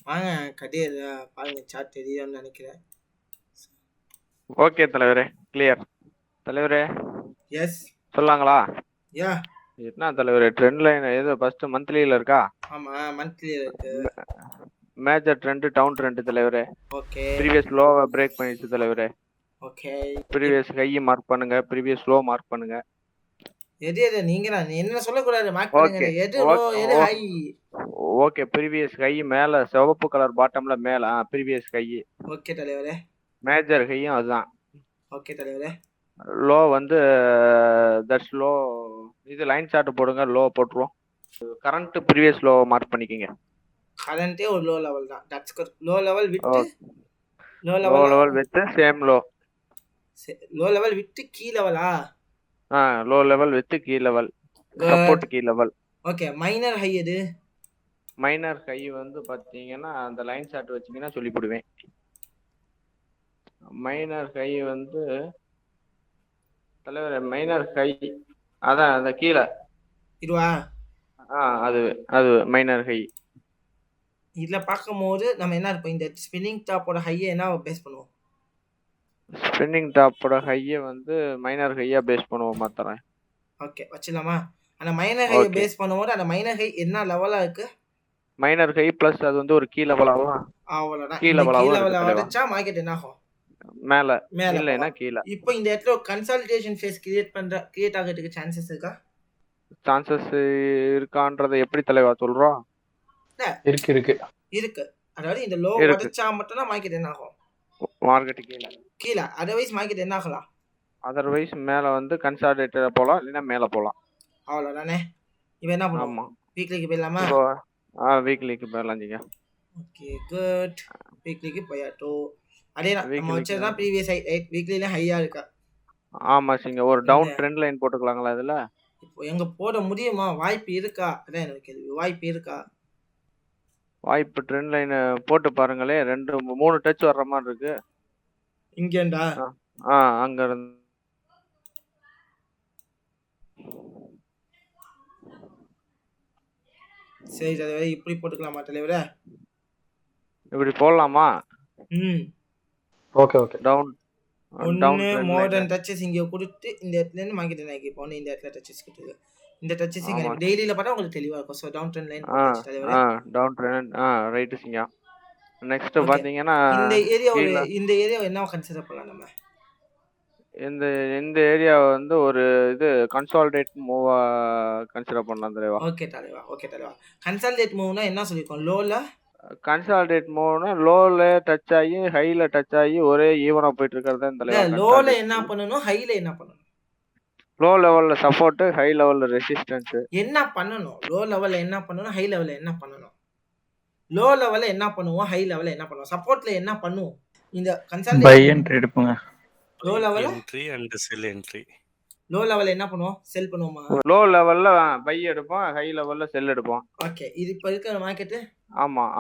வாங்க கதிர் பாருங்க சார்ட் தெரியும்னு நினைக்கிறேன். ஓகே தலைவரே, கிளியர். தலைவரே எஸ் சொல்லாங்களா? யா என்ன தலைவரே, ட்ரெண்ட் லைன் ஏதோ ஃபர்ஸ்ட் மந்த்லியில இருக்கா? ஆமா மந்த்லி இருக்கு. மேஜர் ட்ரெண்ட் டவுன் ட்ரெண்ட் தலைவரே. ஓகே ப்ரீவியஸ் லோவை பிரேக் பண்ணிடுச்சு தலைவரே. ஓகே ப்ரீவியஸ் ஹை மார்க் பண்ணுங்க, ப்ரீவியஸ் லோ மார்க் பண்ணுங்க. எது எது நீங்க தான் என்ன சொல்லக்கூடாது, மார்க் பண்ணுங்க. ஓகே எது லோ எது ஹை? ஓகே, ப்ரீவியஸ் ஹை மேல சிவப்பு கலர் பாட்டம்ல மேல ப்ரீவியஸ் ஹை. ஓகே தலைவரே. மேஜர் ஹையும் அதுதான். ஓகே தலைவரே. லோ வந்து தட்ஸ் லோ. இது லைன் சார்ட் போடுங்க, லோ போட்டுருவோம். கரண்ட் ப்ரீவியஸ் லோ மார்க் பண்ணிக்கங்க. கரண்டே ஒரு லோ லெவல் தான். That's good. லோ லெவல் விட்டு low level with same low. Low level விட்டு கீ லெவலா? Low level with key level, support key level. Okay, minor high எது? மைனர் ஹை வந்து பாத்தீங்கன்னா அந்த லைன் சார்ட் வச்சீங்கன்னா சொல்லி போடுவேன். மைனர் ஹை வந்து தலைவர் மைனர் ஹை அதான் அந்த கீழே இதுவா? அது அது மைனர் ஹை. இதுல பார்க்கும்போது நம்ம என்ன இருப்போம், இந்த ஸ்பின்னிங் டாப்போட ஹையை என்ன பேஸ் பண்ணுவோம்? ஸ்பின்னிங் டாப்போட ஹையை வந்து மைனர் ஹையா பேஸ் பண்ணுவோம் மாத்திரம். ஓகே வச்சிடலாமா? அந்த மைனர் ஹையை பேஸ் பண்ணும்போது அந்த மைனர் ஹை என்ன லெவலா இருக்கு? மைனர் ஹை பிளஸ் அது வந்து ஒரு கீ லெவலாவும். அவ்வளவுதான். கீ லெவலா வச்சா மார்க்கெட் என்ன ஆகும்? மேல இல்லைன்னா கீழே. இப்போ இந்த இடத்துல கன்சாலிடேஷன் ஃபேஸ் கிரியேட் ஆகிறதுக்கு சான்சஸ் இருக்கா? சான்சஸ் இருக்கான்றதை எப்படி தலைவா சொல்றோம்? இருக்கு இருக்கு இருக்கு. அதாவது இந்த லோ உடைச்சா மட்டும் தான் மார்க்கெட் என்ன ஆகும்? மார்க்கெட் கீழே. அதர்வைஸ் மார்க்கெட் என்ன ஆகலாம்? அதர்வைஸ் மேல வந்து கன்சாலிடேட்டர் போலாம், இல்லைன்னா மேல போலாம். அவ்வளவுதானே. இப்போ என்ன பண்ணுவோம்? வீக்லிக்கு போயிடலாமா? வீக்லிக்கு போயிடலாம்ங்க. Okay good. வீக்லிக்கு போயாட்டோ. அதே நம்ம வச்சதான் ப்ரீவியஸ் ஹை. வீக்லில ஹையா இருக்கா? ஆமா சிங்க. ஒரு டவுன் ட்ரெண்ட் லைன் போட்டுக்கலாங்களா இதுல? இப்போ எங்க போட முடியுமா? வாய்ப்பு இருக்கா? அதான் எனக்கு கேள்வி. வாய்ப்பு இருக்கா? வாய்ப்பு ட்ரெண்ட் லைன் போட்டு பாருங்களே. 2-3 டச் வர்ற மாதிரி இருக்கு. இங்கேண்டா? அங்க இருந்து சரி தலைவரே, இப்படி போட்டுக்கலாமா தலைவரே? இப்படி போடலாமா? Okay okay. Down modern touches இங்க கொடுத்து இந்த இடத்துல இருந்து மார்க்கெட் என்ன போனோம். இந்த இடத்துல டச்சஸ் கொடுத்து இந்த டச்சஸ் டெய்லியில பார்த்தா உங்களுக்கு தெளிவா இருக்கும். சோ டவுன் ட்ரெண்ட் லைன் போட்டு தலைவரே. டவுன் ட்ரெண்ட் ரைட் சிங்க. நெக்ஸ்ட் பாத்தீங்கன்னா இந்த ஏரியா என்ன கன்சிடர் பண்ணலாம் நம்ம? இந்த ஏரியா வந்து ஒரு இது கன்சாலிடேட் மூவா கன்சிடர் பண்ணலாம் தலைவா. ஓகே தலைவா. கன்சாலிடேட் மூவ்னா என்ன சொல்லிருக்கோம்? லோல கன்சாலிடேட் மூவ்னா லோல டச் ஆகி ஹைல டச் ஆகி ஒரே ஈவனா போயிட்டு இருக்கிறது தலைவா. லோல என்ன பண்ணனும், ஹைல என்ன பண்ணனும்? லோ லெவல்ல சப்போர்ட், ஹை லெவல்ல ரெசிஸ்டன்ஸ். என்ன பண்ணனும்? லோ லெவல்ல என்ன பண்ணனும், ஹை லெவல்ல என்ன பண்ணனும்? லோ லெவல்ல என்ன பண்ணுவோம், ஹை லெவல்ல என்ன பண்ணுவோம்? சப்போர்ட்ல என்ன பண்ணுவோம்? இந்த கன்சாலிடேட் பை என்ட்ரி எடுப்போங்க. லோ லெவல்ல entry and sell entry. Low லெவல்ல என்ன பண்ணுவோம்? செல் பண்ணுவோமா? லோ லெவல்ல பை எடுப்போம், ஹை லெவல்ல செல் எடுப்போம். ஓகே, இது இப்ப இருக்க மார்க்கெட்.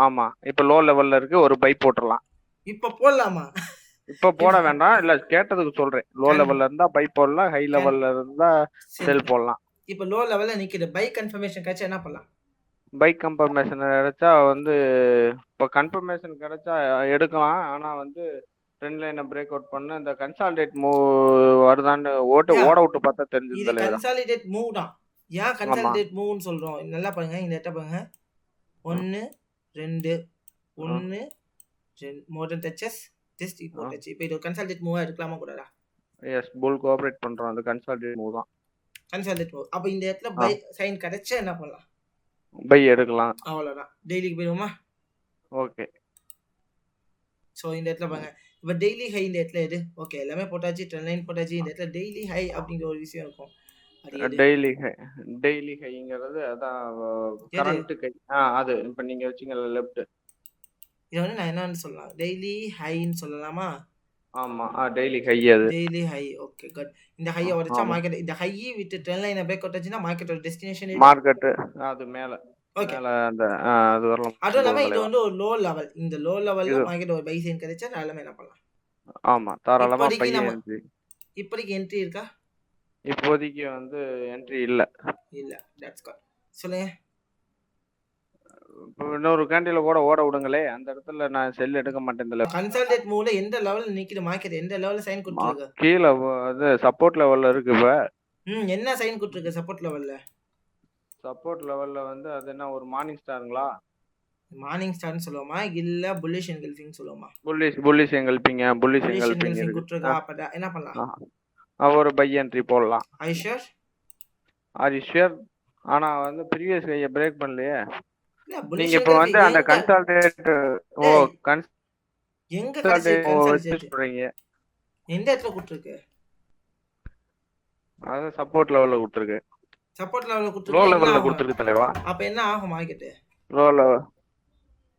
ஆமா. இப்ப லோ லெவல்ல இருக்கு, ஒரு பை போட்டுறலாம். இப்ப போடலாமா? இப்ப போட வேண்டாம், இல்ல கேட்டதுக்கு சொல்றேன். லோ லெவல்ல இருந்தா பை போடலாம், ஹை லெவல்ல இருந்தா செல் போடலாம். இப்ப லோ லெவல்ல நிக்குது. பை கன்ஃபர்மேஷன் கிடைச்சா என்ன பண்ணலாம்? பை கன்ஃபர்மேஷன் கிடைச்சா வந்து இப்ப கன்ஃபர்மேஷன் கிடைச்சா எடுக்கலாம். ஆனா வந்து ட்ரெண்ட் லைனை பிரேக் அவுட் பண்ண இந்த கன்சாலிடேட் மூவ் வருதான்னு ஓட விட்டு பார்த்தா தெரிஞ்சது. இது கன்சாலிடேட் மூவ் தான். ஏன் கன்சாலிடேட் மூவ்னு சொல்றோம்? நல்லா பாருங்க, இந்த இடத்த பாருங்க. 1 2 1 2 மாடர்ன் டச்சஸ் ஜஸ்ட் இப்போ டச். இப்போ இது கன்சாலிடேட் மூவா எடுக்கலாமா கூடாதா? எஸ், புல் கோஆபரேட் பண்றோம். அந்த கன்சாலிடேட் மூவ் தான். Consolidate move. அப்ப இந்த இடத்துல பை சைன் கிடைச்சா என்ன பண்ணலாம்? பை எடுக்கலாம். அவ்வளவுதான். டெய்லிக்கு போயிடுவோமா? ஓகே. சோ இந்த இடத்துல பாருங்க, இப்ப டெய்லி ஹை இந்த இடத்துல எது? ஓகே, எல்லாமே போட்டாச்சு, ட்ரெண்ட் லைன் போட்டாச்சு. இந்த இடத்துல டெய்லி ஹை அப்படிங்கிற ஒரு விஷயம் இருக்கும். டெய்லி ஹைங்கிறது அதான் கரண்ட் ஹை. அது இப்ப நீங்க வச்சீங்க லெஃப்ட். இது வந்து நான் என்னன்னு சொல்லலாம்? டெய்லி ஹைன்னு சொல்லலாமா? ஆமா, டெய்லி ஹை. அது டெய்லி ஹை. Okay good. இந்த ஹையை உடைச்சா மார்க்கெட் இந்த ஹை விட்டு ட்ரெண்ட் லைனை பிரேக் அவுட் ஆச்சுன்னா மார்க்கெட்டோட டெஸ்டினேஷன் மார்க்கெட் அது மேல. ஓகே, அந்த அது வரலாம். அது இல்லாம இது வந்து ஒரு லோ லெவல். இந்த லோ லெவல்ல மார்க்கெட் ஒரு பை சைன் கிடைச்சா நாளமே என்ன பண்ணலாம்? ஆமா, தாராளமா பை என்ட்ரி. இப்போதைக்கு என்ட்ரி இருக்கா? இப்போதைக்கு வந்து என்ட்ரி இல்ல. That's good. சொல்லுங்க. இன்னொரு கேண்டில கூட ஓட விடுங்களே. அந்த இடத்துல நான் செல் எடுக்க மாட்டேன். இந்த கன்சால்டேட் மூவ்ல எந்த லெவல்ல நிக்குது மார்க்கெட்? எந்த லெவல்ல சைன் கொடுத்துருக்கு? கீழே அது சப்போர்ட் லெவல்ல இருக்கு இப்ப. என்ன சைன் கொடுத்துருக்கு சப்போர்ட் லெவல்ல? சப்போர்ட் லெவல்ல வந்து அது என்ன ஒரு மார்னிங் ஸ்டாருங்களா? மார்னிங் ஸ்டார்னு சொல்லுவோமா இல்ல புல்லிஷ் என்கல்ஃபிங் சொல்லுவோமா? புல்லிஷ் எங்கல்பிங்க. புல்லிஷ் புல்லிஷ் எங்கல்பிங் என்கல்ஃபிங் இருக்கு. கொடுத்துருக்கா? அப்ப என்ன பண்ணலாம்? ஒரு பை என்ட்ரி போடலாம். ஐ ஷூர்? Are you sure? ஆனா வந்து ப்ரீவியஸ் ஹையை பிரேக் பண்ணலையே. இல்ல நீங்க புல்லிஷ் இப்ப வந்து என்கல்ஃபிங் அந்த எங்க கன்சால்டேட் டேய் எங்க கடைசி கன்சால்டேட் வச்சு கன்சால்டேட் சொல்றீங்க. எந்த இடத்துல கொடுத்துருக்கு? அது சப்போர்ட் லெவல்ல கொடுத்துருக்கு. சப்போர்ட் லெவல்ல லோ கொடுத்துருக்கு. என்ன லெவல்ல ஆகும்? கொடுத்துருக்கு தலைவா. அப்ப என்ன ஆகும் மார்க்கெட்? லோ லெவல்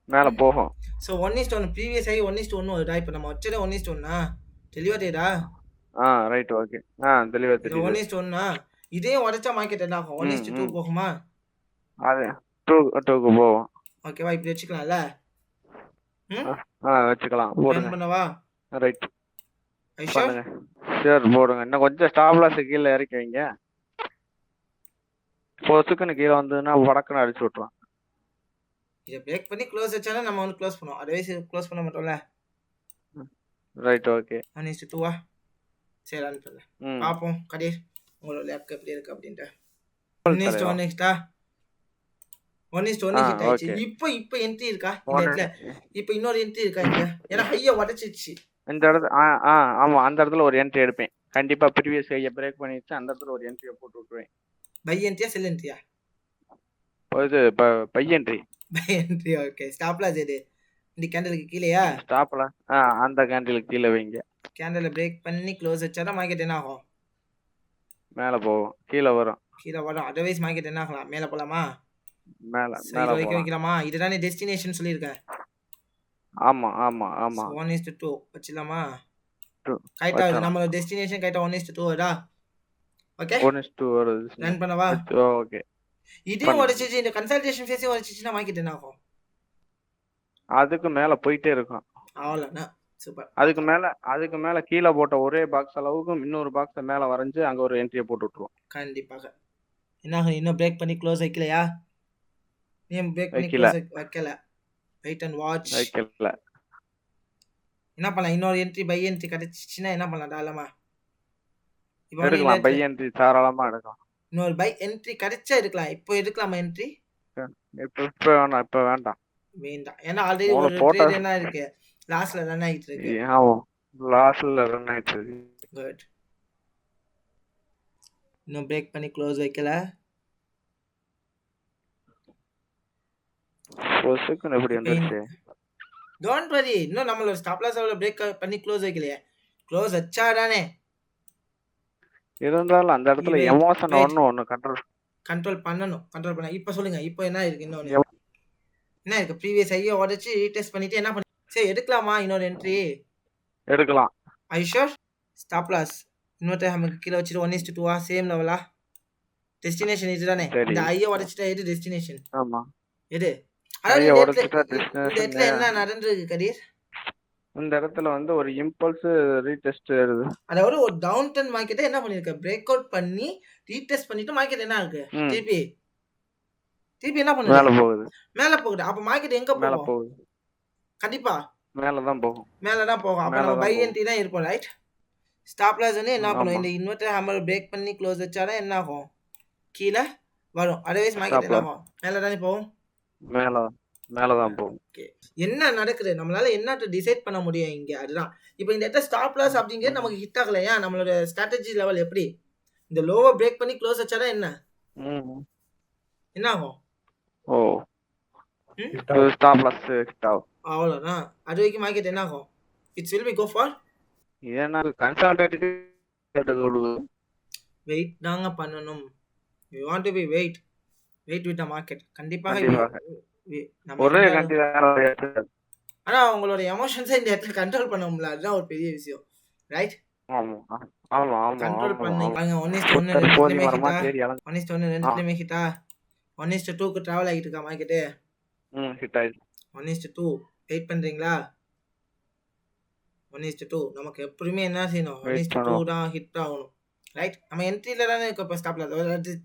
மேல போகும். ஸோ 1:1 ப்ரீவியஸ் ஆகி 1:1 வருதா? இப்போ நம்ம வச்சதே 1:1 தெளிவா தெரியுதா? Right okay. தெளிவா இது தெரியுது. 1:1 இதே உடைச்சா மார்க்கெட் என்ன ஆகும்? 1:2 போகுமா? அது 2க்கு போகும். ஓகேவா? இப்படி வச்சுக்கலாம்ல? வச்சுக்கலாம். ரன் போடுங்க. பண்ணவா? ரைட் ஐஷா பண்ணுங்க. சரி போடுங்க. இன்னும் கொஞ்சம் ஸ்டாப் லாஸ் கீழே இறக்கி வைங்க. பொசுக்குன்னு கீழே வந்ததுன்னா வடக்குன்னு அடிச்சு விட்டுரும். இதை பிரேக் பண்ணி க்ளோஸ் வச்சாலும் நம்ம வந்து க்ளோஸ் பண்ணுவோம். அதர்வைஸ் க்ளோஸ் பண்ண மாட்டோம்ல? Right okay. 1:2 சரி ரன் பண்ணல. பார்ப்போம் கதிர் உங்களோட லேப்க்கு எப்படி இருக்கு அப்படின்ட்டு. 1:1 நெக்ஸ்டா 1:1 ஹிட் ஆயிடுச்சு. இப்போ என்ட்ரி இருக்கா இந்த இடத்துல? இப்போ இன்னொரு என்ட்ரி இருக்கா இங்க? ஏன்னா ஹையை உடைச்சிச்சு இந்த இடத்துல. ஆமா அந்த இடத்துல ஒரு என்ட்ரி எடுப்பேன் கண்டிப்பா. ப்ரீவியஸ் ஹையை பிரேக் பண்ணிட்டு அந்த இடத்துல ஒரு என்ட்ரியை போட்டு விட்டுருவேன். பை என்ட்ரியா செல் என்ட்ரியா? இது buy entry. Buy entry. Okay. Stop loss எது? இந்த கேண்டலுக்கு கீழேயா? ஸ்டாப்ல அந்த கேண்டிலுக்கு கீழே வைங்க. கேண்டலை பிரேக் பண்ணி க்ளோஸ் வச்சாதான் மார்க்கெட் என்ன ஆகும்? மேல போகும். கீழே வரும். கீழே வரும். அதர்வைஸ் மார்க்கெட் என்ன ஆகலாம்? மேலே போலாமா? மேல சைடு வரைக்கும் வைக்கலாமா? இதுதானே டெஸ்டினேஷன் சொல்லியிருக்கேன். ஆமா ஆமா ஆமா. 1:2 வச்சிடலாமா? கரெக்டா நம்மளோட டெஸ்டினேஷன் கரெக்டா 1:2 வருதா? ஓகே 1:2 வருது. ரன் பண்ணவா? ஓகே. இதே உடைச்சிச்சு இந்த கன்சல்டேஷன் ஃபேஸே உடைச்சிச்சுன்னா மார்க்கெட் என்ன ஆகும்? அதுக்கு மேல போயிட்டே இருக்கும். அவ்வளோதான். சூப்பர். அதுக்கு மேல கீழே போட்ட ஒரே பாக்ஸ் அளவுக்கு இன்னொரு பாக்ஸை மேல வரைஞ்சு அங்க ஒரு என்ட்ரியை போட்டு விட்டுருவோம். கண்டிப்பாக. என்ன ஆகும்? இன்னும் பிரேக் பண்ணி க்ளோஸ் வைக்கலையா? நீ பிரேக் பண்ணி க்ளோஸ் வைக்கல. Wait and watch. வைக்கல. என்ன பண்ணலாம்? இன்னொரு என்ட்ரி பை என்ட்ரி கிடைச்சிச்சுன்னா என்ன பண்ணலாம்? தாராளமா எடுக்கலாம். பை என்ட்ரி தாராளமா எடுக்கலாம். இன்னொரு பை என்ட்ரி கிடைச்சா எடுக்கலாம். இப்போ எடுக்கலாமா என்ட்ரி? இப்ப வேண்டாம். இப்ப வேண்டாம். வேண்டாம். ஏன்னா ஆல்ரெடி ஒரு ட்ரேட் என்ன இருக்கு? லாஸ்ட்ல ரன் ஆயிட்டு இருக்கு. ஆமா லாஸ்ட்ல ரன் ஆயிட்டு இருக்கு. குட். இன்னும் பிரேக் பண்ணி க்ளோஸ் வைக்கல. பொசுக்குன்னு எப்படி வந்துருச்சு? Don't worry. இன்னும் நம்மளோட ஸ்டாப் லாஸ் லெவல்ல பிரேக் பண்ணி க்ளோஸ் வைக்கலையே. க்ளோஸ் வச்சாதானே இருந்தாலும் அந்த இடத்துல எமோஷன் ஒண்ணு கண்ட்ரோல் பண்ணணும். கண்ட்ரோல் பண்ண. இப்போ சொல்லுங்க. இப்போ என்ன இருக்கு? இன்னொன்னு என்ன இருக்கு? ப்ரீவியஸ் ஹையை உடைச்சு ரீடெஸ்ட் பண்ணிட்டு என்ன பண்ணி சரி எடுக்கலாமா? இன்னொரு என்ட்ரி எடுக்கலாம். ஐ ஷூர்? ஸ்டாப் லாஸ் இன்னொரு நமக்கு கீழே வச்சுட்டு 1:2 சேம் லெவலா? டெஸ்டினேஷன் இதுதானே? இந்த ஐயை உடைச்சிட்டா எது டெஸ்டினேஷன்? ஆமா எது? அதாவது இந்த இடத்துல என்ன நடந்திருக்கு கதிர்? இந்த இடத்துல வந்து ஒரு இம்பல்ஸ் ரீடெஸ்ட் வருது. அதாவது ஒரு டவுன் டர்ன் மார்க்கெட்டை என்ன பண்ணிருக்க? பிரேக் அவுட் பண்ணி ரீடெஸ்ட் பண்ணிட்டு மார்க்கெட் என்ன இருக்கு? திருப்பி என்ன பண்ணுது? மேல போகுது. அப்ப மார்க்கெட் எங்க போகும்? கண்டிப்பா மேல தான் போகும். அப்ப நம்ம பை என்ட்ரி தான் இருப்போம். ரைட். ஸ்டாப் லாஸ் வந்து என்ன பண்ணும்? இந்த இன்வெர்டர் ஹேமர் பிரேக் பண்ணி க்ளோஸ் வச்சாதான் என்ன ஆகும்? கீழே வரும். அதர்வைஸ் மார்க்கெட் என்ன ஆகும்? மேல தானே போகும். மேலதான் போகும். என்ன நடக்குது? நம்மளால என்ன டிசைட் பண்ண முடியும் இங்க? அதுதான் இப்போ இந்த இடத்துல ஸ்டாப் லாஸ் அப்படிங்கிறது நமக்கு ஹிட் ஆகல. ஏன்? நம்மளோட ஸ்ட்ராட்டஜி லெவல் எப்படி? இந்த லோவை பிரேக் பண்ணி க்ளோஸ் வச்சாதான் என்ன ஆகும்? ஸ்டாப் லாஸ் ஹிட் ஆகும். அவ்வளவுதான். அது வரைக்கும் மார்க்கெட் என்ன ஆகும்? It's will be go for ஏன்னா கன்சால்டேட் வெயிட் தாங்க பண்ணணும். We want to be wait with the market. கண்டிப்பாக ஒரே கண்டிப்பா. ஆனா உங்களோட எமோஷன்ஸை இந்த இடத்துல கண்ட்ரோல் பண்ண முடியல. அதுதான் ஒரு பெரிய விஷயம். ரைட். கண்ட்ரோல் பண்ணீங்க. 1:1 ரெண்டுலயுமே ஹிட்டா? 1:2க்கு டிராவல் ஆகிட்டு இருக்கா மார்க்கெட்டு? ஹிட் ஆயிடுச்சு. 1:2 வெயிட் பண்றீங்களா? 1:2 நமக்கு எப்பவுமே என்ன செய்யணும்? 1:2 தான் ஹிட் ஆகணும். ரைட். நம்ம என்ட்ரில தானே இருக்க. இப்போ ஸ்டாப்ல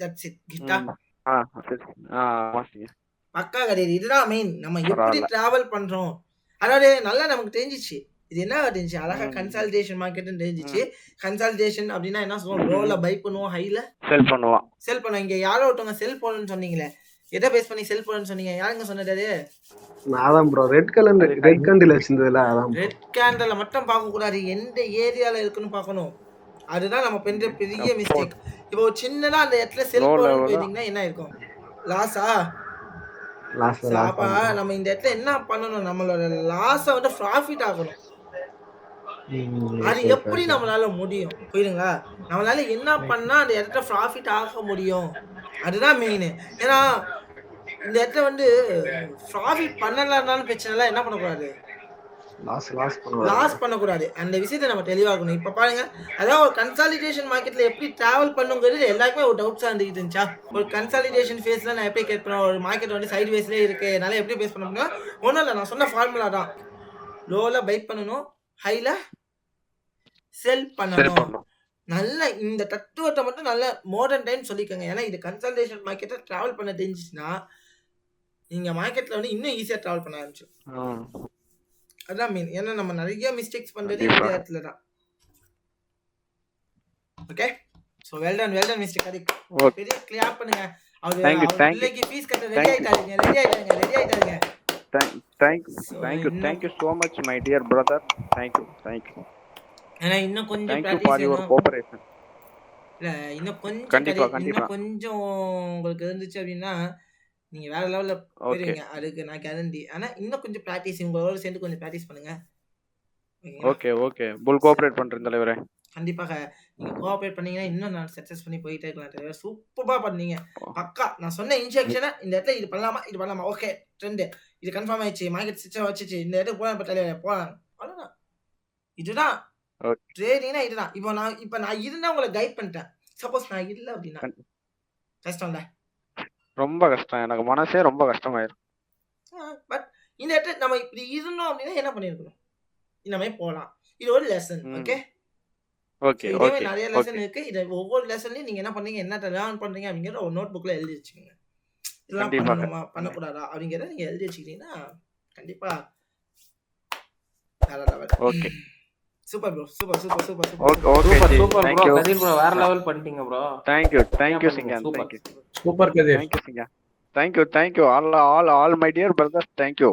தட்ஸ் இட். ஹிட்டா? பக்கா கிடையாது. இதுதான் மெயின். நம்ம எப்படி பரவாயில்ல. டிராவல் பண்றோம். அதாவது நல்லா நமக்கு தெரிஞ்சிச்சு. இது என்ன தெரிஞ்சிச்சு, அழகா ம். கன்சால்டேஷன் மார்க்கெட்னு தெரிஞ்சிச்சு. ம். கன்சால்டேஷன் அப்படின்னா என்ன சொல்லுவோம், லோல பை பண்ணுவோம், ஹைல செல் பண்ணுவான். செல் பண்ணுவோம். இங்க யாரோ ஒருத்தவங்க செல் போடணும்னு சொன்னீங்களே, எதை பேஸ் பண்ணி செல் போடணும்னு சொன்னீங்க? யாருங்க சொன்னது? நான் தான் ப்ரோ ரெட் கேண்டில் வச்சிருந்ததுல அதான் ரெட் கேண்டலை மட்டும் பார்க்க கூடாது, எந்த ஏரியால இருக்குன்னு பார்க்கணும். அதுதான் நம்ம பெரிய பெரிய மிஸ்டேக். இப்போ ஒரு சின்னதா அந்த இடத்துல செல் Low போடணும்னு level-ஆ. போயிருந்தீங்கன்னா என்ன இருக்கும்? லாஸா? லாஸ்ட் அப்ப நம்ம இந்த இடத்துல என்ன பண்ணணும், நம்மளோட லாஸ வந்து ப்ராஃபிட் ஆகணும். அது எப்படி நம்மளால முடியும்? புரியுதுங்களா? நம்மளால என்ன பண்ணா அந்த இடத்துல ப்ராஃபிட் ஆக முடியும், அதுதான் மெயின். ஏன்னா இந்த இடத்துல வந்து ப்ராஃபிட் பண்ணலனாலும் பிரச்சனை இல்லை, என்ன பண்ணக்கூடாது, லாஸ் பண்ணக்கூடாது. அந்த விஷயத்தை நம்ம தெளிவாக்கணும். இப்ப பாருங்க, அதாவது ஒரு கன்சாலிடேஷன் மார்க்கெட்ல எப்படி டிராவல் பண்ணுங்கிறது எல்லாருக்குமே ஒரு டவுட்ஸா இருந்துகிட்டு இருந்துச்சா? ஒரு கன்சாலிடேஷன் ஃபேஸ்ல நான் எப்படி கேட் பண்ணுவேன், ஒரு மார்க்கெட் வந்து சைடு வேஸ்லேயே இருக்கு, என்னால எப்படி பேஸ் பண்ண முடியும்? ஒன்றும் இல்லை, நான் சொன்ன ஃபார்முலா தான். லோல பை பண்ணணும், ஹைல செல் பண்ணணும். நல்ல இந்த தத்துவத்தை மட்டும் நல்ல மாடர்ன் டைம் சொல்லிக்கோங்க. ஏன்னா இது கன்சல்டேஷன் மார்க்கெட்டை டிராவல் பண்ண தெரிஞ்சிச்சுன்னா நீங்க மார்க்கெட்ல வந்து இன்னும் ஈஸியா டிராவல் பண்ண ஆரம்பிச்சு. அதான் மீன். ஏன்னா நம்ம நிறைய மிஸ்டேக்ஸ் பண்றது இந்த இடத்துல தான். Okay, so well done mister Carrique. பெரிய கிளாப் பண்ணுங்க. அவர் பிள்ளைக்கு ஃபீஸ் கட்ட ready ஆயிட்டாருங்க. Thank you so much my dear brother. Thank you. ஏன்னா இன்னும் கொஞ்சம் Thank you for your cooperation. இல்ல இன்னும் கொஞ்சம் கண்டிப்பா. இன்னும் கொஞ்சம் உங்களுக்கு இருந்துச்சு அப்படின்னா நீங்க வேற லெவல்ல போயிருவீங்க, அதுக்கு நான் கேரண்டி. ஆனா இன்னும் கொஞ்சம் பிராக்டிஸ், உங்களோட சேர்ந்து கொஞ்சம் பிராக்டிஸ் பண்ணுங்க. ஓகே புல் கோஆபரேட் பண்றேன் தலைவரே. கண்டிப்பாக நீங்க கோஆபரேட் பண்ணீங்கன்னா இன்னும் நான் சக்சஸ் பண்ணி போயிட்டே இருக்கலாம் தலைவர். சூப்பரா பண்ணீங்க, பக்கா. நான் சொன்ன இன்ஸ்ட்ரக்ஷனை இந்த இடத்துல இது பண்ணலாமா ஓகே ட்ரெண்ட் இது கன்ஃபார்ம் ஆயிடுச்சு, மார்க்கெட் சிஸ்டம் வச்சிச்சு, இந்த இடத்துக்கு போலாம் தலைவர் போலாம், அவ்வளவுதான். இதுதான் ட்ரேடிங்னா இதுதான். இப்போ நான் இருந்தா உங்களை கைட் பண்ணிட்டேன். சப்போஸ் நான் இல்ல அப்படின்னா கஷ்டம்ல, ரொம்ப கஷ்டம். எனக்கு மனசே ரொம்ப கஷ்டமாயிரும். பட் இந்த இடத்துல நம்ம இப்படி இருந்தோம் அப்படின்னா என்ன பண்ணிருக்கணும், இந்த மாதிரி போலாம். இது ஒரு லெசன். ஓகே, இதே நிறைய லெசன் இருக்கு. இது ஒவ்வொரு லெசன்லயும் நீங்க என்ன பண்ணீங்க, என்ன லேர்ன் பண்றீங்க அப்படிங்கறத ஒரு நோட் புக்ல எழுதி வச்சுக்கோங்க. இதெல்லாம் பண்ணணுமா பண்ணக்கூடாதா அப்படிங்கறத நீங்க எழுதி வச்சுக்கிட்டீங்கன்னா கண்டிப்பா வேற level. Okay, super bro, super okay super bro. Kathir bro வேற லெவல் பண்ணிட்டீங்க bro. Thank you Singan. Super Kathir. Thank you all my dear brothers. Thank you.